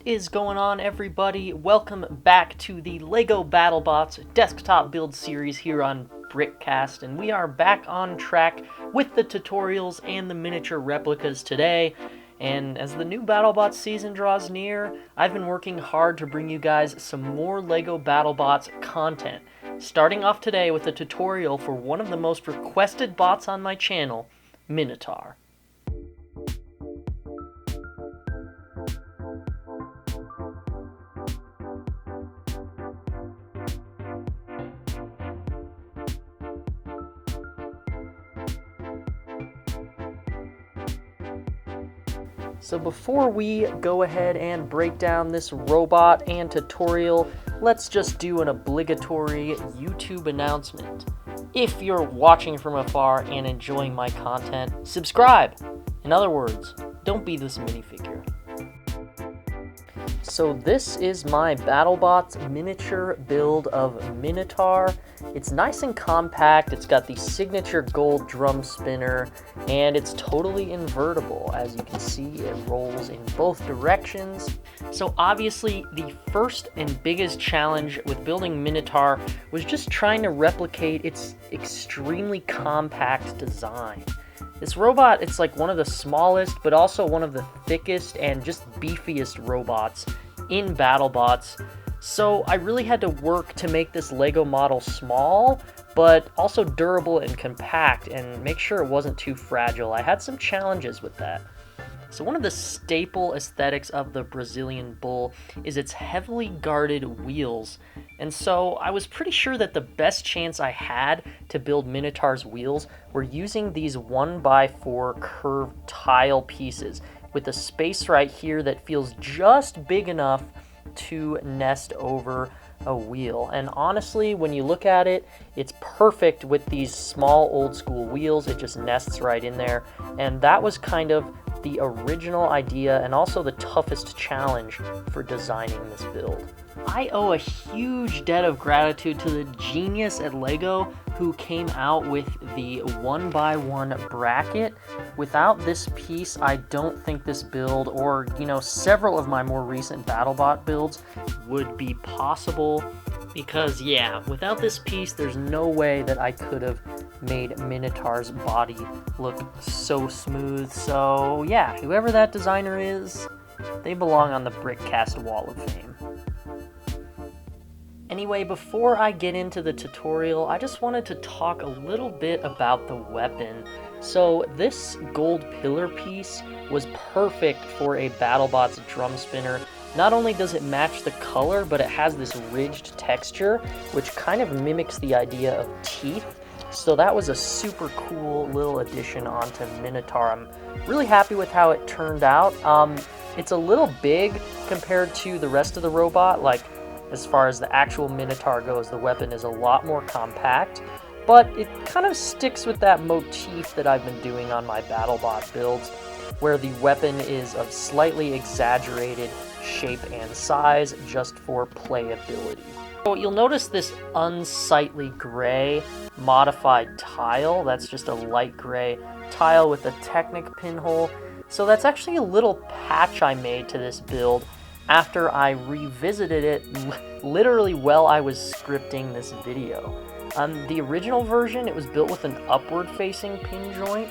is going on, everybody? Welcome back to the LEGO Battlebots desktop build series here on BRICKcast, and we are back on track with the tutorials and the miniature replicas today. And as the new BattleBots season draws near, I've been working hard to bring you guys some more LEGO BattleBots content. Starting off today with a tutorial for one of the most requested bots on my channel, Minotaur. So before we go ahead and break down this robot and tutorial, let's just do an obligatory YouTube announcement. If you're watching from afar and enjoying my content, subscribe! In other words, don't be this minifigure. So this is my BattleBots miniature build of Minotaur. It's nice and compact, it's got the signature gold drum spinner, and it's totally invertible. As you can see, it rolls in both directions. So obviously, the first and biggest challenge with building Minotaur was just trying to replicate its extremely compact design. This robot, it's like one of the smallest, but also one of the thickest and just beefiest robots in BattleBots. So I really had to work to make this LEGO model small, but also durable and compact, and make sure it wasn't too fragile. I had some challenges with that. So one of the staple aesthetics of the Brazilian bull is its heavily guarded wheels. And so I was pretty sure that the best chance I had to build Minotaur's wheels were using these 1x4 curved tile pieces with a space right here that feels just big enough to nest over a wheel. And honestly, when you look at it, it's perfect with these small old school wheels. It just nests right in there. And that was kind of the original idea and also the toughest challenge for designing this build. I owe a huge debt of gratitude to the genius at LEGO who came out with the 1x1 bracket. Without this piece, I don't think this build, or several of my more recent BattleBot builds, would be possible. Because yeah, without this piece, there's no way that I could have made Minotaur's body look so smooth. So yeah, whoever that designer is, they belong on the BRICKcast Wall of Fame. Anyway, before I get into the tutorial, I just wanted to talk a little bit about the weapon. So this gold pillar piece was perfect for a BattleBots drum spinner. Not only does it match the color, but it has this ridged texture, which kind of mimics the idea of teeth. So that was a super cool little addition onto Minotaur. I'm really happy with how it turned out. It's a little big compared to the rest of the robot. Like, as far as the actual Minotaur goes, the weapon is a lot more compact, but it kind of sticks with that motif that I've been doing on my BattleBot builds, where the weapon is of slightly exaggerated shape and size just for playability. So you'll notice this unsightly gray modified tile. That's just a light gray tile with a Technic pinhole. So that's actually a little patch I made to this build after I revisited it literally while I was scripting this video. The original version, it was built with an upward-facing pin joint.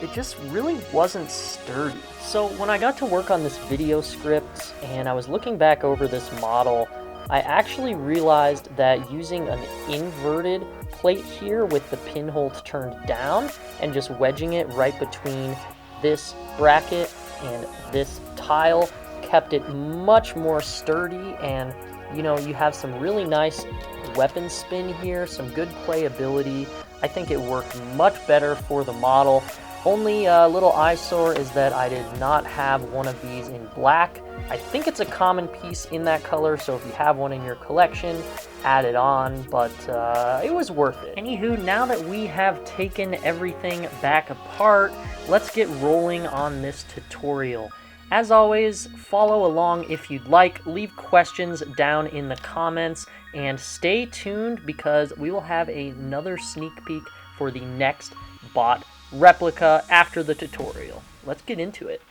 It just really wasn't sturdy. So when I got to work on this video script and I was looking back over this model, I actually realized that using an inverted plate here with the pinhole turned down and just wedging it right between this bracket and this tile kept it much more sturdy, and you have some really nice weapon spin here, some good playability. I think it worked much better for the model. Only little eyesore is that I did not have one of these in black. I think it's a common piece in that color, so if you have one in your collection, add it on, but it was worth it. Anywho, now that we have taken everything back apart, let's get rolling on this tutorial. As always, follow along if you'd like, leave questions down in the comments, and stay tuned because we will have another sneak peek for the next bot replica after the tutorial. Let's get into it.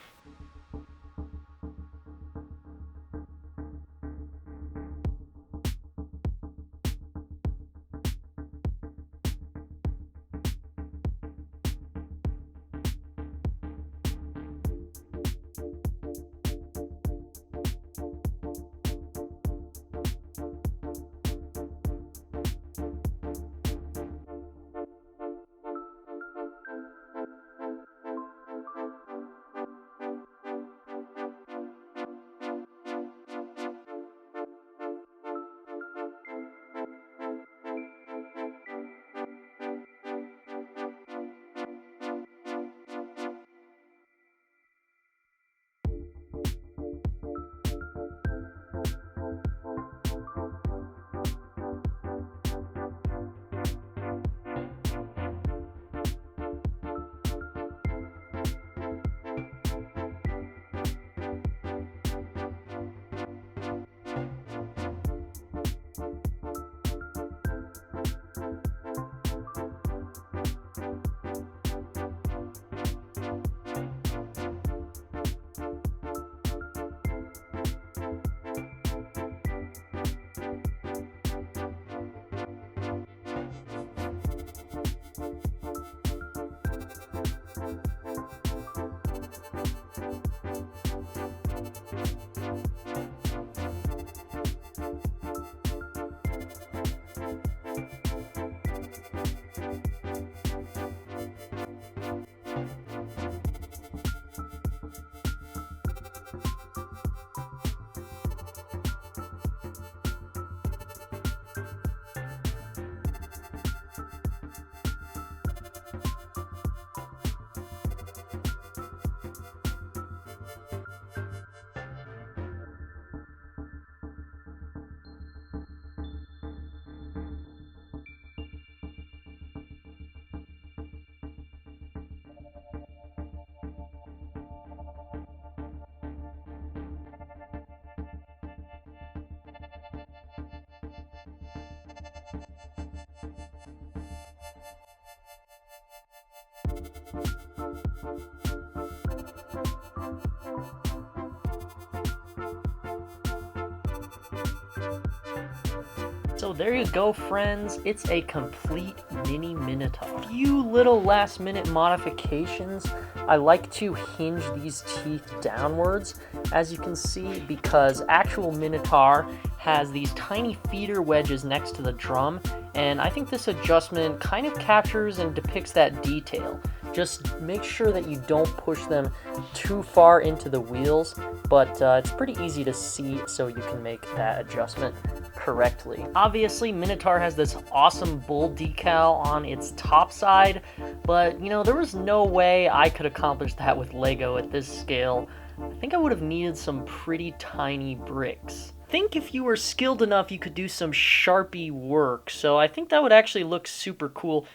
So there you go, friends. It's a complete mini Minotaur. Few little last minute modifications. I like to hinge these teeth downwards, as you can see, because actual Minotaur has these tiny feeder wedges next to the drum, and I think this adjustment kind of captures and depicts that detail. Just make sure that you don't push them too far into the wheels, but it's pretty easy to see, so you can make that adjustment correctly. Obviously, Minotaur has this awesome bull decal on its top side, but you know, there was no way I could accomplish that with Lego at this scale. I think I would have needed some pretty tiny bricks. I think if you were skilled enough, you could do some Sharpie work, so I think that would actually look super cool.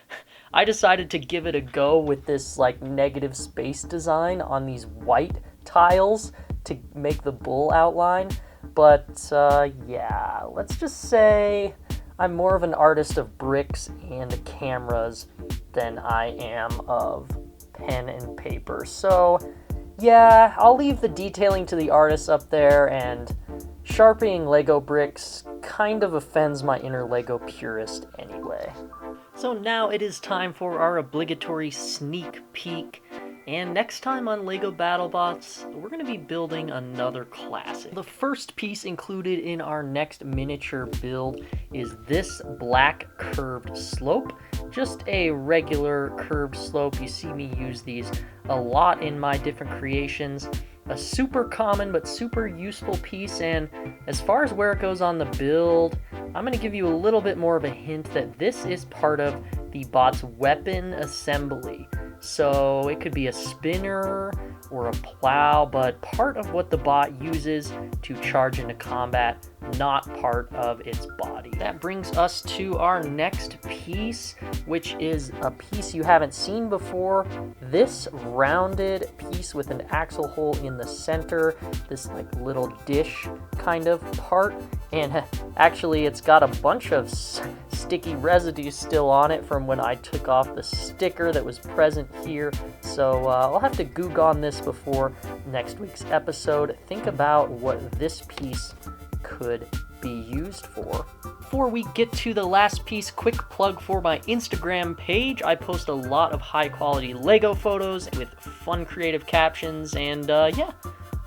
I decided to give it a go with this like negative space design on these white tiles to make the bull outline, but yeah, let's just say I'm more of an artist of bricks and cameras than I am of pen and paper. So yeah, I'll leave the detailing to the artists up there, and sharpening Lego bricks kind of offends my inner Lego purist anyway. So now it is time for our obligatory sneak peek. And next time on LEGO BattleBots, we're going to be building another classic. The first piece included in our next miniature build is this black curved slope. Just a regular curved slope. You see me use these a lot in my different creations. A super common but super useful piece, and as far as where it goes on the build, I'm going to give you a little bit more of a hint that this is part of the bot's weapon assembly. So it could be a spinner or a plow, but part of what the bot uses to charge into combat, not part of its body. That brings us to our next piece, which is a piece you haven't seen before. This rounded piece with an axle hole in the center, this like little dish kind of part, and actually it's got a bunch of sticky residue still on it from when I took off the sticker that was present here, so I'll have to goog on this before next week's episode. Think about what this piece could be used for. Before we get to the last piece, quick plug for my Instagram page. I post a lot of high quality Lego photos with fun creative captions, and yeah,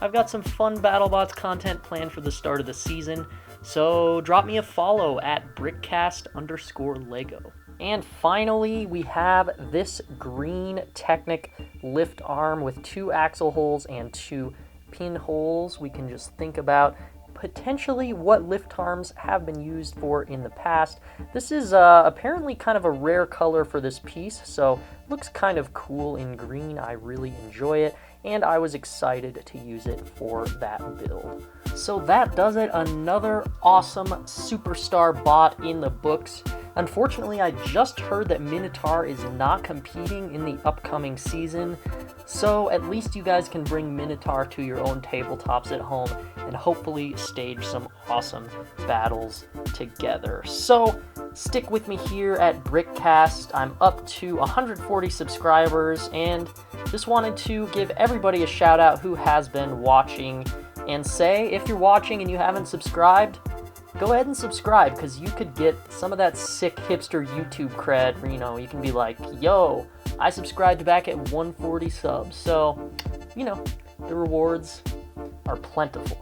I've got some fun BattleBots content planned for the start of the season, so drop me a follow at BRICKcast_Lego. And finally, we have this green Technic lift arm with 2 axle holes and 2 pinholes. We can just think about potentially what lift arms have been used for in the past. This is apparently kind of a rare color for this piece, so looks kind of cool in green. I really enjoy it, and I was excited to use it for that build. So that does it. Another awesome superstar bot in the books. Unfortunately, I just heard that Minotaur is not competing in the upcoming season, so at least you guys can bring Minotaur to your own tabletops at home and hopefully stage some awesome battles together. So stick with me here at BRICKcast. I'm up to 140 subscribers, and just wanted to give everybody a shout out who has been watching, and say, if you're watching and you haven't subscribed, go ahead and subscribe, because you could get some of that sick hipster YouTube cred. You know, you can be like, yo, I subscribed back at 140 subs. So, you know, the rewards are plentiful.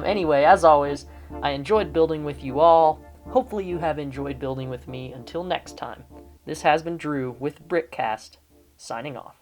Anyway, as always, I enjoyed building with you all. Hopefully you have enjoyed building with me. Until next time, this has been Drew with BRICKcast, signing off.